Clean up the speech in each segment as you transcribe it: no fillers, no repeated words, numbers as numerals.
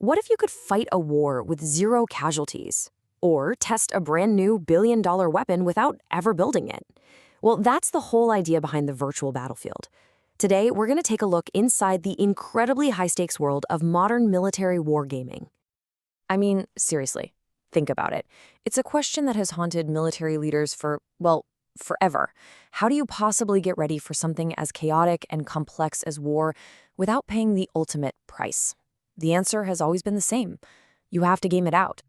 what if you could fight a war with zero casualties? Or test a brand new billion-dollar weapon without ever building it? Well, that's the whole idea behind the virtual battlefield. Today, we're going to take a look inside the incredibly high-stakes world of modern military wargaming. I mean, seriously, think about it. It's a question that has haunted military leaders for, well, forever. How do you possibly get ready for something as chaotic and complex as war without paying the ultimate price? The answer has always been the same. You have to game it out.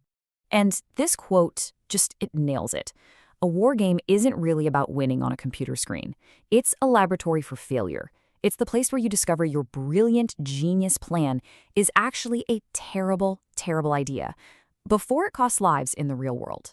And this quote, it nails it. A war game isn't really about winning on a computer screen. It's a laboratory for failure. It's the place where you discover your brilliant, genius plan is actually a terrible, terrible idea before it costs lives in the real world.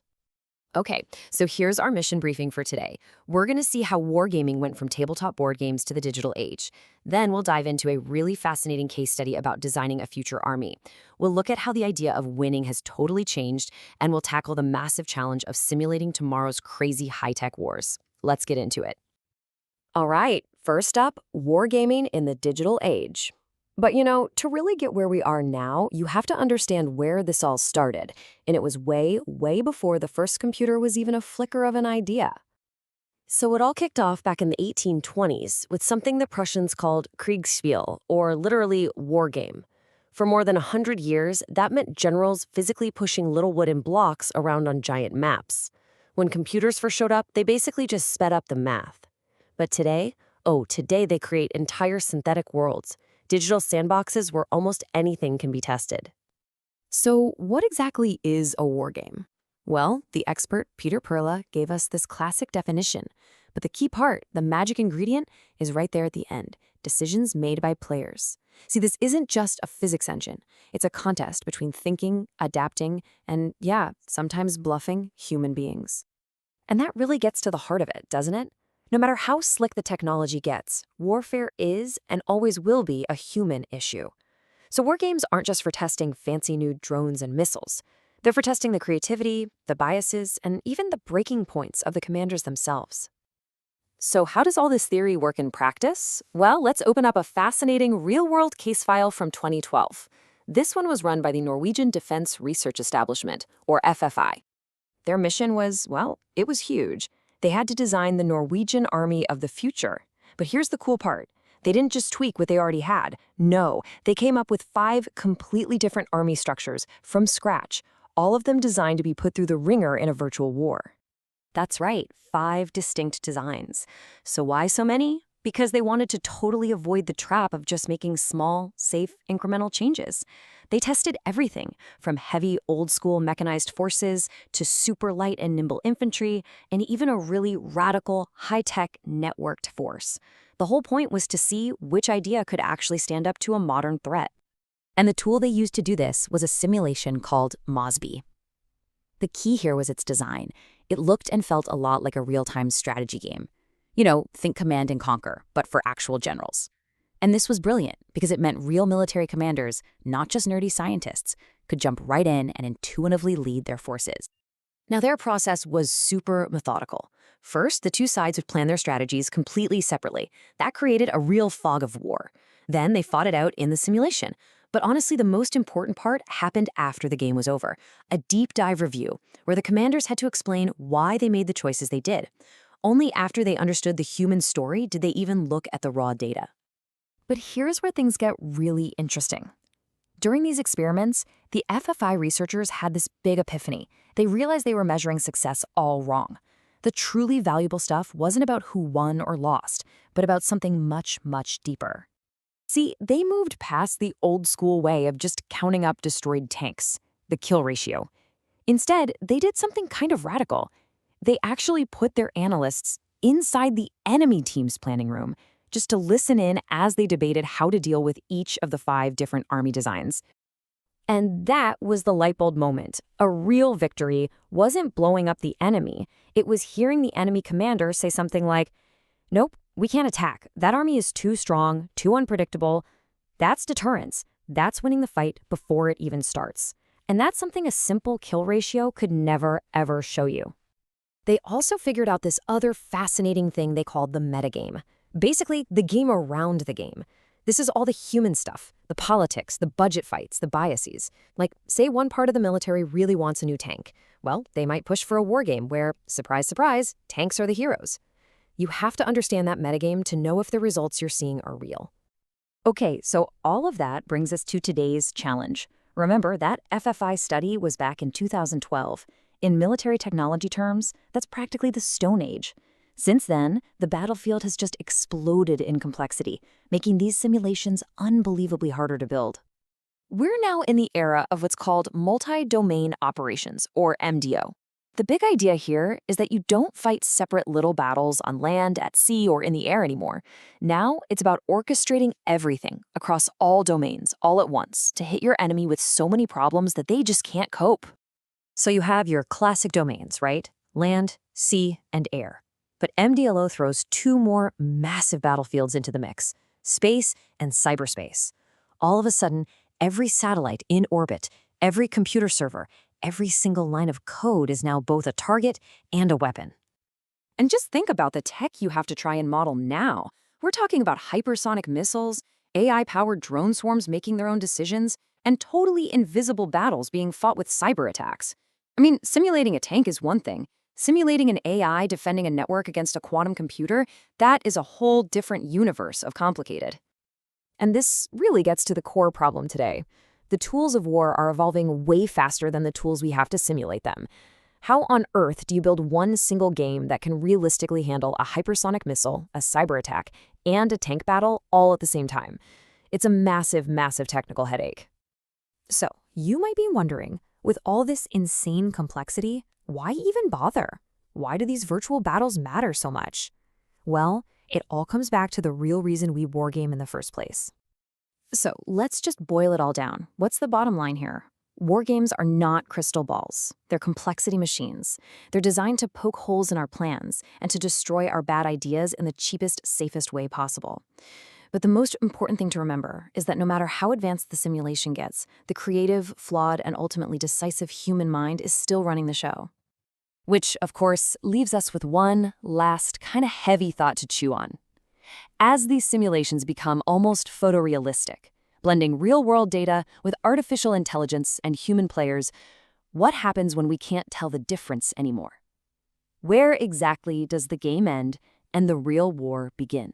Okay, so here's our mission briefing for today. We're going to see how wargaming went from tabletop board games to the digital age. Then we'll dive into a really fascinating case study about designing a future army. We'll look at how the idea of winning has totally changed, and we'll tackle the massive challenge of simulating tomorrow's crazy high-tech wars. Let's get into it. All right, first up, wargaming in the digital age. But to really get where we are now, you have to understand where this all started. And it was way, way before the first computer was even a flicker of an idea. So it all kicked off back in the 1820s with something the Prussians called Kriegsspiel, or literally war game. For more than 100 years, that meant generals physically pushing little wooden blocks around on giant maps. When computers first showed up, they basically just sped up the math. But today they create entire synthetic worlds. Digital sandboxes where almost anything can be tested. So what exactly is a wargame? Well, the expert Peter Perla gave us this classic definition. But the key part, the magic ingredient, is right there at the end. Decisions made by players. See, this isn't just a physics engine. It's a contest between thinking, adapting, and sometimes bluffing human beings. And that really gets to the heart of it, doesn't it? No matter how slick the technology gets, warfare is and always will be a human issue. So war games aren't just for testing fancy new drones and missiles. They're for testing the creativity, the biases, and even the breaking points of the commanders themselves. So how does all this theory work in practice? Well, let's open up a fascinating real-world case file from 2012. This one was run by the Norwegian Defense Research Establishment, or FFI. Their mission was, it was huge. They had to design the Norwegian army of the future. But here's the cool part. They didn't just tweak what they already had. No, they came up with 5 completely different army structures from scratch, all of them designed to be put through the ringer in a virtual war. That's right, 5 distinct designs. So why so many? Because they wanted to totally avoid the trap of just making small, safe, incremental changes. They tested everything from heavy, old-school mechanized forces to super light and nimble infantry, and even a really radical, high-tech, networked force. The whole point was to see which idea could actually stand up to a modern threat. And the tool they used to do this was a simulation called Mosby. The key here was its design. It looked and felt a lot like a real-time strategy game. Think Command and Conquer, but for actual generals. And this was brilliant because it meant real military commanders, not just nerdy scientists, could jump right in and intuitively lead their forces. Now, their process was super methodical. First, the two sides would plan their strategies completely separately. That created a real fog of war. Then they fought it out in the simulation. But honestly, the most important part happened after the game was over. A deep dive review, where the commanders had to explain why they made the choices they did. Only after they understood the human story did they even look at the raw data. But here's where things get really interesting. During these experiments, the FFI researchers had this big epiphany. They realized they were measuring success all wrong. The truly valuable stuff wasn't about who won or lost, but about something much, much deeper. See, they moved past the old-school way of just counting up destroyed tanks, the kill ratio. Instead, they did something kind of radical. They actually put their analysts inside the enemy team's planning room, just to listen in as they debated how to deal with each of the 5 different army designs. And that was the light bulb moment. A real victory wasn't blowing up the enemy. It was hearing the enemy commander say something like, "Nope, we can't attack. That army is too strong, too unpredictable." That's deterrence. That's winning the fight before it even starts. And that's something a simple kill ratio could never, ever show you. They also figured out this other fascinating thing they called the metagame. Basically, the game around the game. This is all the human stuff, the politics, the budget fights, the biases. Like, say one part of the military really wants a new tank. Well, they might push for a war game where, surprise, surprise, tanks are the heroes. You have to understand that metagame to know if the results you're seeing are real. Okay, so all of that brings us to today's challenge. Remember, that FFI study was back in 2012. In military technology terms, that's practically the Stone Age. Since then, the battlefield has just exploded in complexity, making these simulations unbelievably harder to build. We're now in the era of what's called multi-domain operations, or MDO. The big idea here is that you don't fight separate little battles on land, at sea, or in the air anymore. Now, it's about orchestrating everything across all domains, all at once, to hit your enemy with so many problems that they just can't cope. So you have your classic domains, right? Land, sea, and air. But MDLO throws two more massive battlefields into the mix: space and cyberspace. All of a sudden, every satellite in orbit, every computer server, every single line of code is now both a target and a weapon. And just think about the tech you have to try and model now. We're talking about hypersonic missiles, AI-powered drone swarms making their own decisions, and totally invisible battles being fought with cyber attacks. I mean, simulating a tank is one thing. Simulating an AI defending a network against a quantum computer, that is a whole different universe of complicated. And this really gets to the core problem today. The tools of war are evolving way faster than the tools we have to simulate them. How on earth do you build one single game that can realistically handle a hypersonic missile, a cyber attack, and a tank battle all at the same time? It's a massive, massive technical headache. So, you might be wondering, with all this insane complexity, why even bother? Why do these virtual battles matter so much? Well, it all comes back to the real reason we wargame in the first place. So let's just boil it all down. What's the bottom line here? Wargames are not crystal balls. They're complexity machines. They're designed to poke holes in our plans and to destroy our bad ideas in the cheapest, safest way possible. But the most important thing to remember is that no matter how advanced the simulation gets, the creative, flawed, and ultimately decisive human mind is still running the show. Which, of course, leaves us with one last kind of heavy thought to chew on. As these simulations become almost photorealistic, blending real-world data with artificial intelligence and human players, what happens when we can't tell the difference anymore? Where exactly does the game end and the real war begin?